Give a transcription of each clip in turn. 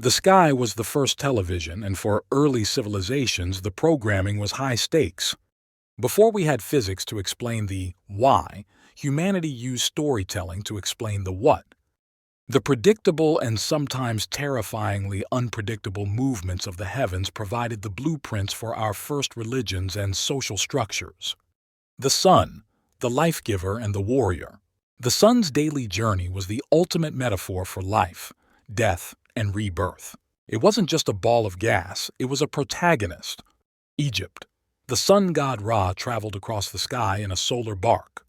The sky was the first television, and for early civilizations, the programming was high stakes. Before we had physics to explain the why, humanity used storytelling to explain the what. The predictable and sometimes terrifyingly unpredictable movements of the heavens provided the blueprints for our first religions and social structures. The sun, the life giver and the warrior. The sun's daily journey was the ultimate metaphor for life, death, and rebirth. It wasn't just a ball of gas, it was a protagonist. Egypt. The sun god Ra traveled across the sky in a solar bark.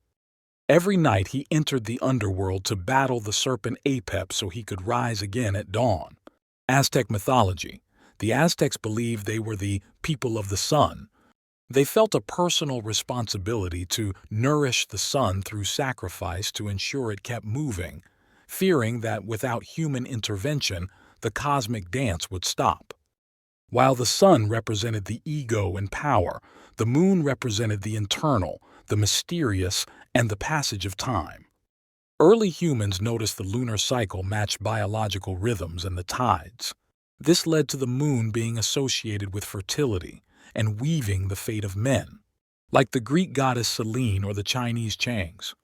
Every night he entered the underworld to battle the serpent Apep so he could rise again at dawn. Aztec mythology. The Aztecs believed they were the people of the sun. They felt a personal responsibility to nourish the sun through sacrifice to ensure it kept moving, fearing that without human intervention, the cosmic dance would stop. While the sun represented the ego and power, the moon represented the internal, the mysterious, and the passage of time. Early humans noticed the lunar cycle matched biological rhythms and the tides. This led to the moon being associated with fertility and weaving the fate of men, like the Greek goddess Selene or the Chinese Changs.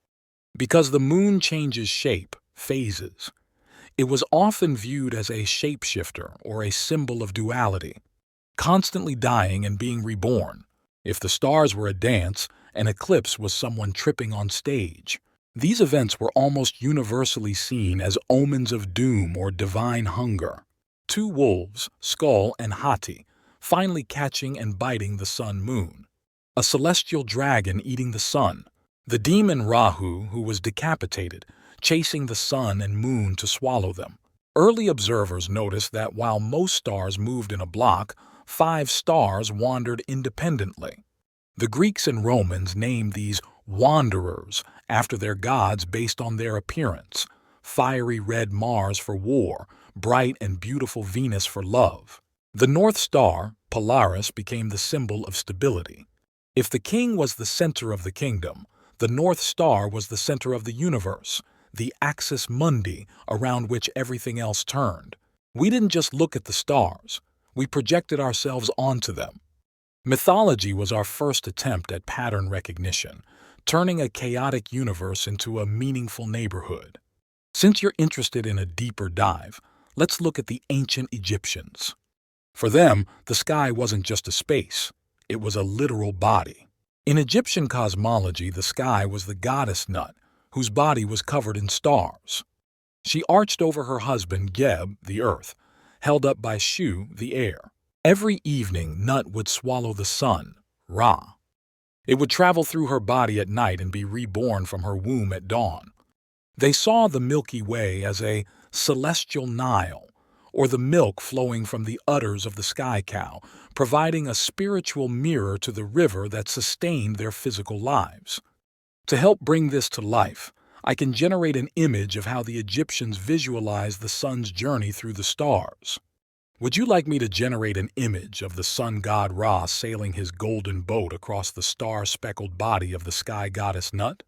Because the moon changes shape, phases, it was often viewed as a shapeshifter or a symbol of duality, constantly dying and being reborn. If the stars were a dance, an eclipse was someone tripping on stage. These events were almost universally seen as omens of doom or divine hunger. Two wolves, Skull and Hati, finally catching and biting the sun-moon. A celestial dragon eating the sun. The demon Rahu, who was decapitated, chasing the sun and moon to swallow them. Early observers noticed that while most stars moved in a block, 5 stars wandered independently. The Greeks and Romans named these wanderers after their gods based on their appearance: fiery red Mars for war, bright and beautiful Venus for love. The North Star, Polaris, became the symbol of stability. If the king was the center of the kingdom, the North Star was the center of the universe, the axis mundi around which everything else turned. We didn't just look at the stars, we projected ourselves onto them. Mythology was our first attempt at pattern recognition, turning a chaotic universe into a meaningful neighborhood. Since you're interested in a deeper dive, let's look at the ancient Egyptians. For them, the sky wasn't just a space, it was a literal body. In Egyptian cosmology, the sky was the goddess Nut, whose body was covered in stars. She arched over her husband Geb, the earth, held up by Shu, the air. Every evening, Nut would swallow the sun, Ra. It would travel through her body at night and be reborn from her womb at dawn. They saw the Milky Way as a celestial Nile, or the milk flowing from the udders of the sky cow, providing a spiritual mirror to the river that sustained their physical lives. To help bring this to life, I can generate an image of how the Egyptians visualized the sun's journey through the stars. Would you like me to generate an image of the sun god Ra sailing his golden boat across the star-speckled body of the sky goddess Nut?